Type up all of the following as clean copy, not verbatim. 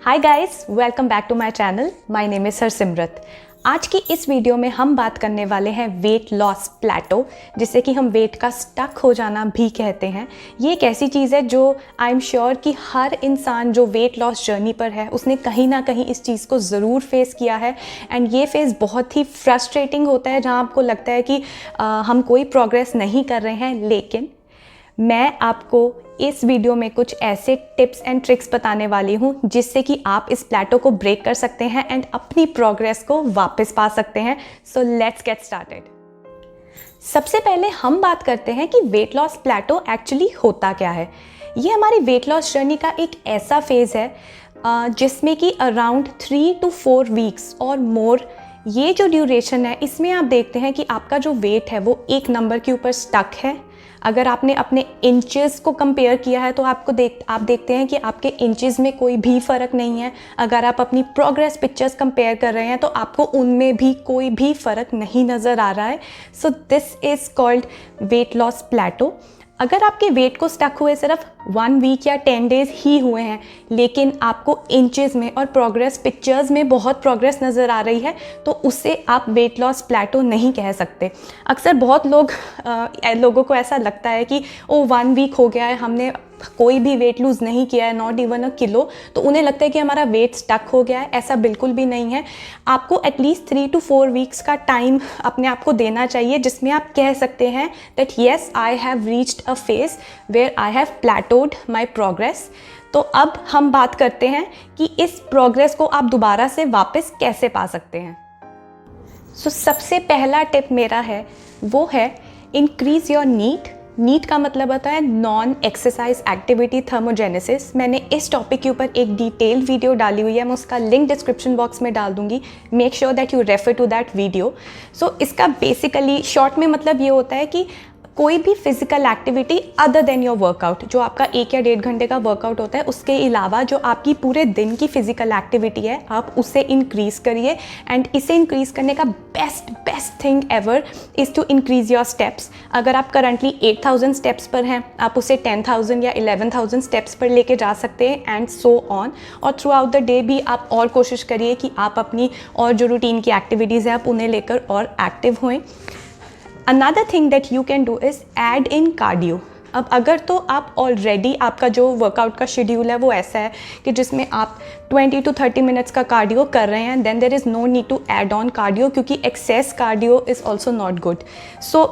Hi guys, welcome back to my channel. My name is Harsimrat. आज की इस video में हम बात करने वाले हैं वेट लॉस प्लेटो, जिसे कि हम वेट का स्टक हो जाना भी कहते हैं। ये एक ऐसी चीज़ है जो आई एम श्योर कि हर इंसान जो वेट लॉस जर्नी पर है उसने कहीं ना कहीं इस चीज़ को ज़रूर फेस किया है। एंड ये फेस बहुत ही फ्रस्ट्रेटिंग होता है, जहाँ आपको लगता है कि हम कोई प्रोग्रेस नहीं कर रहे हैं। लेकिन मैं आपको इस वीडियो में कुछ ऐसे टिप्स एंड ट्रिक्स बताने वाली हूँ जिससे कि आप इस प्लेटो को ब्रेक कर सकते हैं एंड अपनी प्रोग्रेस को वापस पा सकते हैं। So let's get started. सबसे पहले हम बात करते हैं कि वेट लॉस प्लेटो एक्चुअली होता क्या है। ये हमारी वेट लॉस जर्नी का एक ऐसा फेज़ है जिसमें कि अराउंड 3 to 4 वीक्स और मोर, ये जो ड्यूरेशन है इसमें आप देखते हैं कि आपका जो वेट है वो एक नंबर के ऊपर स्टक है। अगर आपने अपने इंचेस को कंपेयर किया है तो आप देखते हैं कि आपके इंचेस में कोई भी फ़र्क नहीं है। अगर आप अपनी प्रोग्रेस पिक्चर्स कंपेयर कर रहे हैं तो आपको उनमें भी कोई भी फ़र्क नहीं नज़र आ रहा है। So this is called weight loss plateau. अगर आपके वेट को स्टक हुए सिर्फ 1 वीक या 10 डेज़ ही हुए हैं, लेकिन आपको इंचेस में और प्रोग्रेस पिक्चर्स में बहुत प्रोग्रेस नज़र आ रही है, तो उसे आप वेट लॉस प्लेटो नहीं कह सकते। अक्सर बहुत लोगों को ऐसा लगता है कि 1 वीक हो गया है, हमने कोई भी वेट लूज़ नहीं किया है, नॉट इवन अ किलो, तो उन्हें लगता है कि हमारा वेट स्टक हो गया है। ऐसा बिल्कुल भी नहीं है। आपको एटलीस्ट 3 to 4 वीक्स का टाइम अपने आप को देना चाहिए, जिसमें आप कह सकते हैं that yes I have reached a phase where I have plateaued my progress. तो अब हम बात करते हैं कि इस प्रोग्रेस को आप दोबारा से वापस कैसे पा सकते हैं। सो सबसे पहला टिप मेरा है वो है इंक्रीज़ योर नीट। नीट का मतलब होता है नॉन एक्सरसाइज एक्टिविटी थर्मोजेनेसिस। मैंने इस टॉपिक के ऊपर एक डिटेल्ड वीडियो डाली हुई है, मैं उसका लिंक डिस्क्रिप्शन बॉक्स में डाल दूंगी। Make sure that you refer to that video. So इसका बेसिकली शॉर्ट में मतलब ये होता है कि कोई भी physical activity other than your workout, जो आपका 1 या 1.5 घंटे का वर्कआउट होता है, उसके अलावा जो आपकी पूरे दिन की फिजिकल एक्टिविटी है आप उसे इंक्रीज़ करिए। एंड इसे इंक्रीज़ करने का best thing ever is to increase your steps. अगर आप करंटली 8000 स्टेप्स पर हैं, आप उसे 10,000 या 11,000 स्टेप्स पर लेके जा सकते हैं एंड सो ऑन। और थ्रू आउट द डे भी आप और कोशिश करिए कि आप अपनी और जो रूटीन की एक्टिविटीज़ हैं आप उन्हें लेकर और active होएं। Another thing that you can do is add in cardio। अब अगर तो आप ऑलरेडी आपका जो वर्कआउट का शेड्यूल है वो ऐसा है कि जिसमें आप 20 to 30 मिनट्स का कार्डियो कर रहे हैं, then there is no need to add on cardio, क्योंकि excess cardio is also not good. So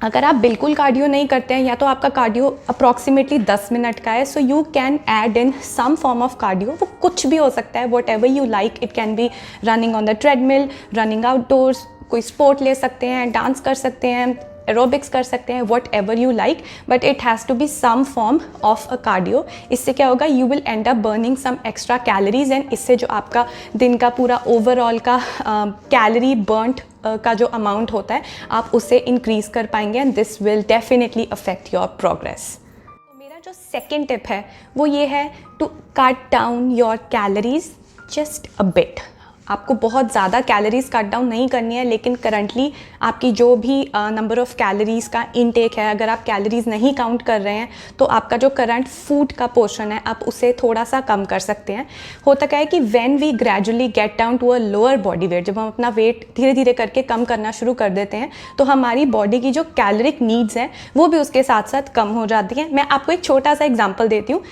अगर आप बिल्कुल कार्डियो नहीं करते हैं या तो आपका कार्डियो अप्रॉक्सीमेटली 10 मिनट का है, so you can add in some form of cardio. वो कुछ भी हो सकता है, whatever you like. It can be running on the treadmill, running outdoors, कोई स्पोर्ट ले सकते हैं, डांस कर सकते हैं, एरोबिक्स कर सकते हैं, whatever you like, but it has to be some form of a cardio. इससे क्या होगा, you will end up burning some extra calories and इससे जो आपका दिन का पूरा ओवरऑल का कैलोरी बर्नड का जो अमाउंट होता है आप उसे इंक्रीज़ कर पाएंगे and this will definitely affect your progress. तो मेरा जो सेकेंड टिप है वो ये है to cut down your calories just a bit. आपको बहुत ज़्यादा कैलोरीज कट डाउन नहीं करनी है, लेकिन करंटली आपकी जो भी नंबर ऑफ़ कैलोरीज का इनटेक है, अगर आप कैलोरीज नहीं काउंट कर रहे हैं तो आपका जो करंट फूड का पोर्शन है आप उसे थोड़ा सा कम कर सकते हैं। होता क्या है कि when we gradually get down to a lower body weight, जब हम अपना वेट धीरे धीरे करके कम करना शुरू कर देते हैं तो हमारी बॉडी की जो कैलोरिक नीड्स हैं वो भी उसके साथ साथ कम हो जाती हैं। मैं आपको एक छोटा सा एग्जाम्पल देती हूँ।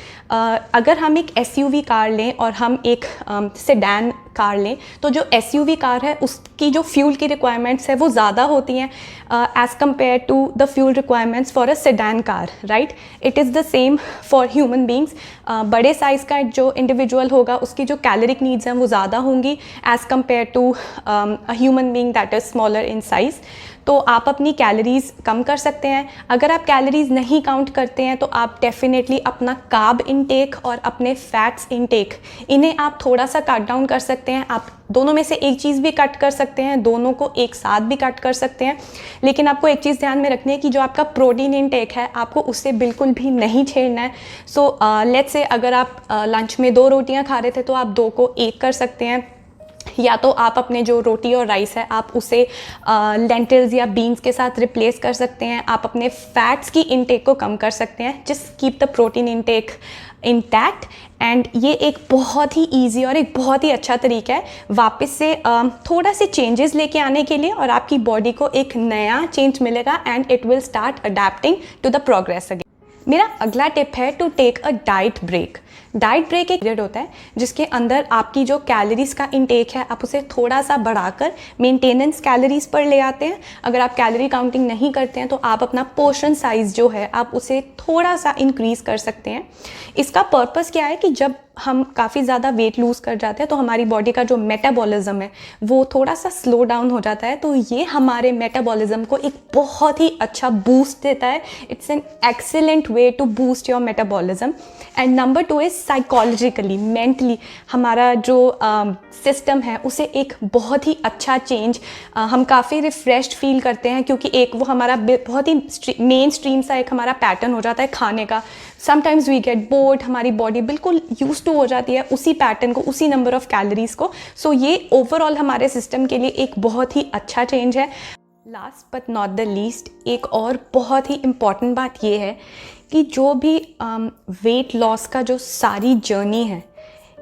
अगर हम एक SUV कार लें और हम एक सेडान कार लें, तो जो SUV कार है उसकी जो फ्यूल की रिक्वायरमेंट्स है वो ज़्यादा होती हैं as compared to the fuel requirements for a sedan car, right. It is the same for human beings. बड़े साइज़ का जो इंडिविजुअल होगा उसकी जो कैलोरिक नीड्स हैं वो ज़्यादा होंगी as compared to a human being that is smaller in size. तो आप अपनी कैलोरीज़ कम कर सकते हैं। अगर आप कैलोरीज़ नहीं काउंट करते हैं तो आप डेफिनेटली अपना कार्ब इनटेक और अपने फैट्स इनटेक, इन्हें आप थोड़ा सा कट डाउन कर सकते हैं। आप दोनों में से एक चीज़ भी कट कर सकते हैं, दोनों को एक साथ भी कट कर सकते हैं। लेकिन आपको एक चीज़ ध्यान में रखनी है कि जो आपका प्रोटीन इनटेक है आपको उससे बिल्कुल भी नहीं छेड़ना है। सो लेट्स से अगर आप लंच में 2 रोटियां खा रहे थे तो आप 2 को 1 कर सकते हैं, या तो आप अपने जो रोटी और राइस है आप उसे लेंटिल्स या बीन्स के साथ रिप्लेस कर सकते हैं। आप अपने फैट्स की इनटेक को कम कर सकते हैं। Just keep the protein intake intact. And ये एक बहुत ही ईजी और एक बहुत ही अच्छा तरीका है वापस से थोड़ा से चेंजेस लेके आने के लिए, और आपकी बॉडी को एक नया चेंज मिलेगा and it will start adapting to the progress again. मेरा अगला टिप है to take a diet break. Diet break एक पीरियड होता है जिसके अंदर आपकी जो कैलोरीज का इंटेक है आप उसे थोड़ा सा बढ़ाकर मेंटेनेंस कैलोरीज पर ले आते हैं। अगर आप कैलोरी काउंटिंग नहीं करते हैं तो आप अपना पोर्शन साइज जो है आप उसे थोड़ा सा इंक्रीज़ कर सकते हैं। इसका पर्पस क्या है कि जब हम काफ़ी ज़्यादा वेट लूज़ कर जाते हैं तो हमारी बॉडी का जो मेटाबॉलिज्म है वो थोड़ा सा स्लो डाउन हो जाता है, तो ये हमारे मेटाबॉलिज्म को एक बहुत ही अच्छा बूस्ट देता है। It's an excellent way to boost your metabolism. And number 2 is psychologically, mentally हमारा जो सिस्टम है उसे एक बहुत ही अच्छा चेंज, हम काफ़ी रिफ्रेश्ड फील करते हैं, क्योंकि एक वो हमारा बहुत ही मेन स्ट्रीम सा एक हमारा पैटर्न हो जाता है खाने का। समटाइम्स वी गेट बोर्ड, हमारी बॉडी बिल्कुल यूज टू हो जाती है उसी पैटर्न को, उसी नंबर ऑफ कैलोरीज को। सो ये ओवरऑल हमारे सिस्टम के लिए एक बहुत ही अच्छा चेंज है। Last but not the least, एक और बहुत ही इम्पॉर्टेंट बात ये है कि जो भी वेट लॉस का जो सारी जर्नी है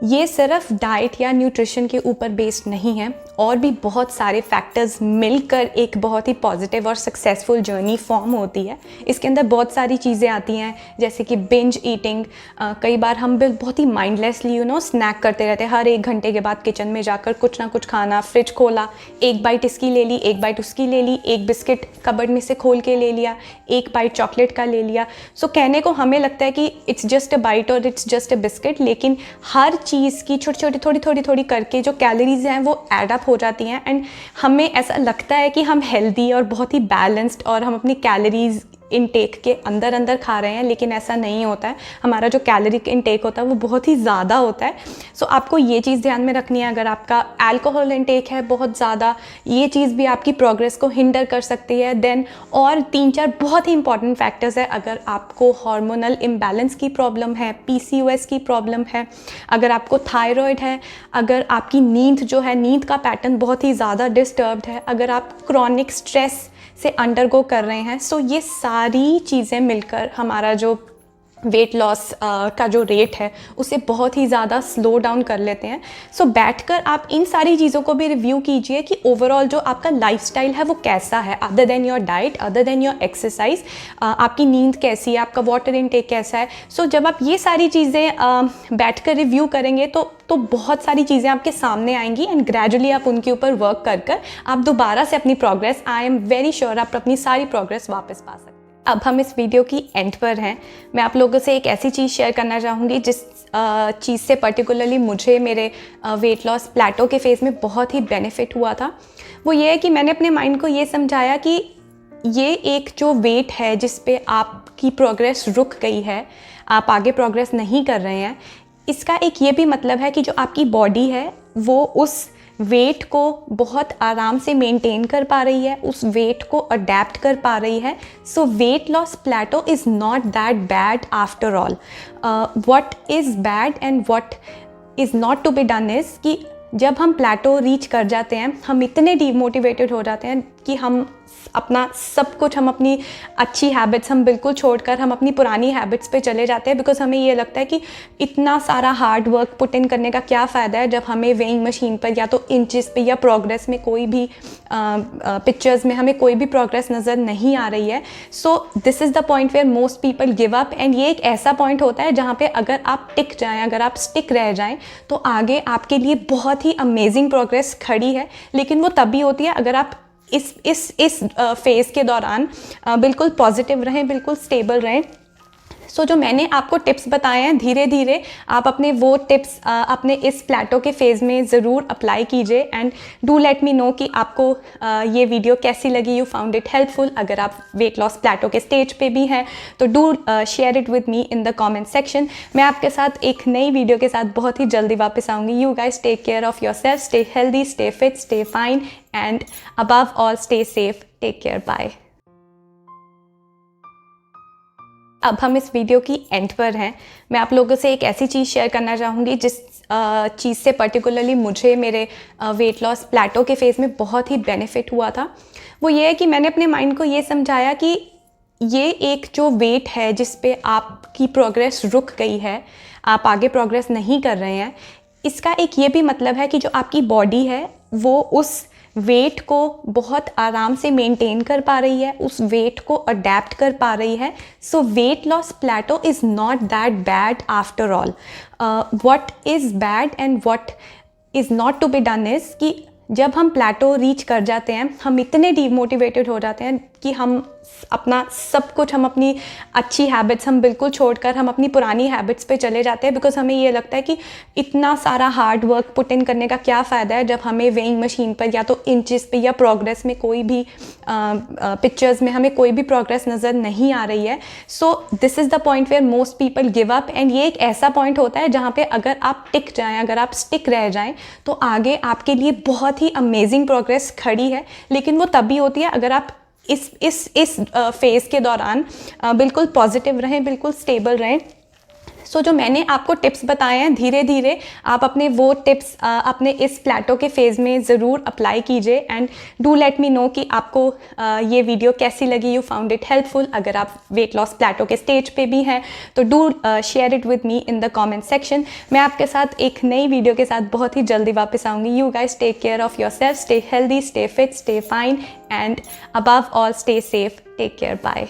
ये सिर्फ डाइट या न्यूट्रिशन के ऊपर बेस्ड नहीं है, और भी बहुत सारे फैक्टर्स मिलकर एक बहुत ही पॉजिटिव और सक्सेसफुल जर्नी फॉर्म होती है। इसके अंदर बहुत सारी चीज़ें आती हैं जैसे कि बिंज ईटिंग। कई बार हम बहुत ही माइंडलेसली स्नैक करते रहते हैं, हर 1 घंटे के बाद किचन में जाकर कुछ ना कुछ खाना, फ्रिज खोला, एक बाइट इसकी ले ली, एक बाइट उसकी ले ली, एक बिस्किट कबर्ड में से खोल के ले लिया, एक बाइट चॉकलेट का ले लिया। सो कहने को हमें लगता है कि इट्स जस्ट अ बाइट और इट्स जस्ट अ बिस्किट, लेकिन हर चीज़ की छोटी छोटी थोड़ी करके जो कैलोरीज हैं वो एड अप हो जाती हैं, एंड हमें ऐसा लगता है कि हम हेल्दी और बहुत ही बैलेंस्ड और हम अपनी कैलोरीज इनटेक के अंदर खा रहे हैं, लेकिन ऐसा नहीं होता है। हमारा जो कैलोरी इनटेक होता है वो बहुत ही ज़्यादा होता है। सो आपको ये चीज़ ध्यान में रखनी है। अगर आपका अल्कोहल इनटेक है बहुत ज़्यादा, ये चीज़ भी आपकी प्रोग्रेस को हिंडर कर सकती है। देन और 3-4 बहुत ही इंपॉर्टेंट फैक्टर्स है। अगर आपको हार्मोनल इम्बैलेंस की प्रॉब्लम है, PCOS की प्रॉब्लम है, अगर आपको थायराइड है, अगर आपकी नींद जो है, नींद का पैटर्न बहुत ही ज़्यादा डिस्टर्ब्ड है, अगर आप क्रॉनिक स्ट्रेस से अंडरगो कर रहे हैं, सो ये सारी चीज़ें मिलकर हमारा जो वेट लॉस का जो रेट है उसे बहुत ही ज़्यादा स्लो डाउन कर लेते हैं। सो बैठकर आप इन सारी चीज़ों को भी रिव्यू कीजिए कि ओवरऑल जो आपका लाइफस्टाइल है वो कैसा है, other than your diet, other than your exercise. आपकी नींद कैसी है, आपका वाटर इनटेक कैसा है। सो जब आप ये सारी चीज़ें बैठकर रिव्यू करेंगे तो बहुत सारी चीज़ें आपके सामने आएंगी, एंड ग्रेजुअली आप उनके ऊपर वर्क कर आप दोबारा से अपनी progress, I am very sure आप अपनी सारी प्रोग्रेस वापस पा सकते हैं। अब हम इस वीडियो की एंड पर हैं। मैं आप लोगों से एक ऐसी चीज़ शेयर करना चाहूँगी जिस चीज़ से पर्टिकुलरली मुझे मेरे वेट लॉस प्लेटो के फेज़ में बहुत ही बेनिफिट हुआ था। वो ये है कि मैंने अपने माइंड को ये समझाया कि ये एक जो वेट है जिस पे आपकी प्रोग्रेस रुक गई है, आप आगे प्रोग्रेस नहीं कर रहे हैं, इसका एक ये भी मतलब है कि जो आपकी बॉडी है वो उस वेट को बहुत आराम से मेंटेन कर पा रही है, उस वेट को अडेप्ट कर पा रही है। So weight loss plateau is not that bad after all. What is bad and what is not to be done is कि जब हम प्लेटो रीच कर जाते हैं हम इतने डीमोटिवेटेड हो जाते हैं कि हम अपना सब कुछ, हम अपनी अच्छी हैबिट्स हम बिल्कुल छोड़कर हम अपनी पुरानी हैबिट्स पे चले जाते हैं, बिकॉज हमें ये लगता है कि इतना सारा हार्ड वर्क पुट इन करने का क्या फ़ायदा है जब हमें वेइंग मशीन पर या तो इंचेस पे या प्रोग्रेस में कोई भी पिक्चर्स में हमें कोई भी प्रोग्रेस नज़र नहीं आ रही है। So this is the point where most people give up, and ये एक ऐसा पॉइंट होता है जहाँ पे अगर आप टिक जाएँ, अगर आप स्टिक रह जाएँ तो आगे आपके लिए बहुत ही अमेजिंग प्रोग्रेस खड़ी है। लेकिन वो तभी होती है अगर आप इस फेज़ के दौरान बिल्कुल पॉजिटिव रहें, बिल्कुल स्टेबल रहें। सो जो मैंने आपको टिप्स बताए हैं, धीरे धीरे आप अपने वो टिप्स अपने इस प्लेटो के फेज़ में ज़रूर अप्लाई कीजिए, and do let me know कि आपको ये वीडियो कैसी लगी, यू फाउंड इट हेल्पफुल। अगर आप वेट लॉस प्लेटो के स्टेज पे भी हैं तो do share it with me in the comment section. मैं आपके साथ एक नई वीडियो के साथ बहुत ही जल्दी वापस आऊँगी। You guys take care of yourself, stay healthy, stay fit, stay fine, and above all stay safe. Take care. Bye. अब हम इस वीडियो की एंड पर हैं। मैं आप लोगों से एक ऐसी चीज़ शेयर करना चाहूँगी जिस चीज़ से पर्टिकुलरली मुझे मेरे वेट लॉस प्लेटो के फेज़ में बहुत ही बेनिफिट हुआ था। वो ये है कि मैंने अपने माइंड को ये समझाया कि ये एक जो वेट है जिस पे आपकी प्रोग्रेस रुक गई है, आप आगे प्रोग्रेस नहीं कर रहे हैं, इसका एक ये भी मतलब है कि जो आपकी बॉडी है वो उस वेट को बहुत आराम से मेंटेन कर पा रही है, उस वेट को अडेप्ट कर पा रही है. So weight loss plateau is not that bad after all. What is bad and what is not to be done is कि जब हम प्लेटो रीच कर जाते हैं, हम इतने डीमोटिवेटेड हो जाते हैं कि हम अपना सब कुछ, हम अपनी अच्छी हैबिट्स हम बिल्कुल छोड़कर हम अपनी पुरानी हैबिट्स पे चले जाते हैं. बिकॉज हमें ये लगता है कि इतना सारा हार्ड वर्क पुट इन करने का क्या फ़ायदा है जब हमें वेइंग मशीन पर या तो इंचेस पे या प्रोग्रेस में कोई भी पिक्चर्स में हमें कोई भी प्रोग्रेस नज़र नहीं आ रही है. So this is the point where most people give up. And ये एक ऐसा पॉइंट होता है जहाँ पे अगर आप टिक जाएँ, अगर आप स्टिक रह जाएँ, तो आगे आपके लिए बहुत ही अमेजिंग प्रोग्रेस खड़ी है. लेकिन वो तभी होती है अगर आप इस फेज़ के दौरान बिल्कुल पॉजिटिव रहें, बिल्कुल स्टेबल रहें. सो जो मैंने आपको टिप्स बताए हैं, धीरे धीरे आप अपने वो टिप्स अपने इस प्लेटो के फेज़ में ज़रूर अप्लाई कीजिए. And do let me know कि आपको ये वीडियो कैसी लगी, यू फाउंड इट हेल्पफुल. अगर आप वेट लॉस प्लेटो के स्टेज पे भी हैं तो do share it with me in the comment section. मैं आपके साथ एक नई वीडियो के साथ बहुत ही जल्दी वापस आऊँगी. You guys take care of yourself, stay healthy, stay fit, stay fine, and above all stay safe. Take care, bye.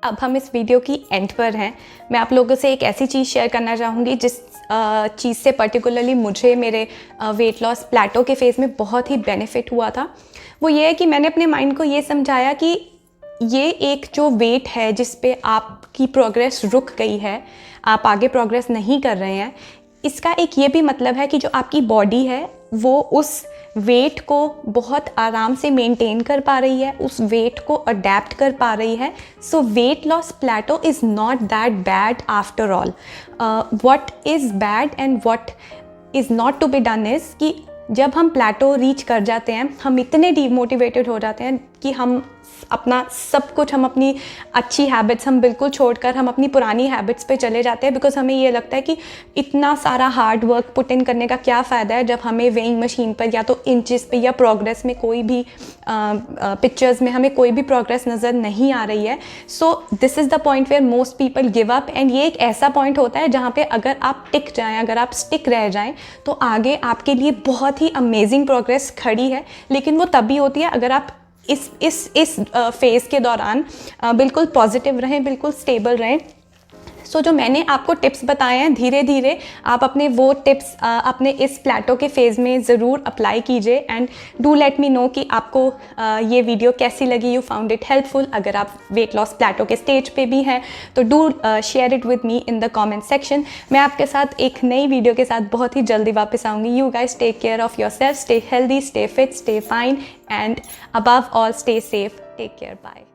अब हम इस वीडियो की एंड पर हैं. मैं आप लोगों से एक ऐसी चीज़ शेयर करना चाहूँगी जिस चीज़ से पर्टिकुलरली मुझे मेरे वेट लॉस प्लेटो के फेज़ में बहुत ही बेनिफिट हुआ था. वो ये है कि मैंने अपने माइंड को ये समझाया कि ये एक जो वेट है जिस पे आपकी प्रोग्रेस रुक गई है, आप आगे प्रोग्रेस नहीं कर रहे हैं, इसका एक ये भी मतलब है कि जो आपकी बॉडी है वो उस वेट को बहुत आराम से मेंटेन कर पा रही है, उस वेट को अडेप्ट कर पा रही है. So weight loss plateau is not that bad after all. What is bad and what is not to be done is कि जब हम प्लेटो रीच कर जाते हैं, हम इतने डीमोटिवेटेड हो जाते हैं कि हम अपना सब कुछ, हम अपनी अच्छी हैबिट्स हम बिल्कुल छोड़कर हम अपनी पुरानी हैबिट्स पे चले जाते हैं. बिकॉज हमें ये लगता है कि इतना सारा हार्ड वर्क पुट इन करने का क्या फ़ायदा है जब हमें वेइंग मशीन पर या तो इंचेस पे या प्रोग्रेस में कोई भी पिक्चर्स में हमें कोई भी प्रोग्रेस नज़र नहीं आ रही है. So this is the point where most people give up. And ये एक ऐसा पॉइंट होता है जहाँ पे अगर आप टिक जाएँ, अगर आप स्टिक रह जाएँ, तो आगे आपके लिए बहुत ही अमेजिंग प्रोग्रेस खड़ी है. लेकिन वो तभी होती है अगर आप इस फेज़ के दौरान बिल्कुल पॉजिटिव रहें, बिल्कुल स्टेबल रहें. सो जो मैंने आपको टिप्स बताए हैं, धीरे धीरे आप अपने वो टिप्स अपने इस प्लेटो के फेज़ में ज़रूर अप्लाई कीजिए. And do let me know कि आपको ये वीडियो कैसी लगी, यू फाउंड इट हेल्पफुल. अगर आप वेट लॉस प्लेटो के स्टेज पे भी हैं तो do share it with me in the comment section. मैं आपके साथ एक नई वीडियो के साथ बहुत ही जल्दी वापस आऊँगी. You guys take care of yourself, stay healthy, stay fit, stay fine, and above all stay safe. Take care, bye.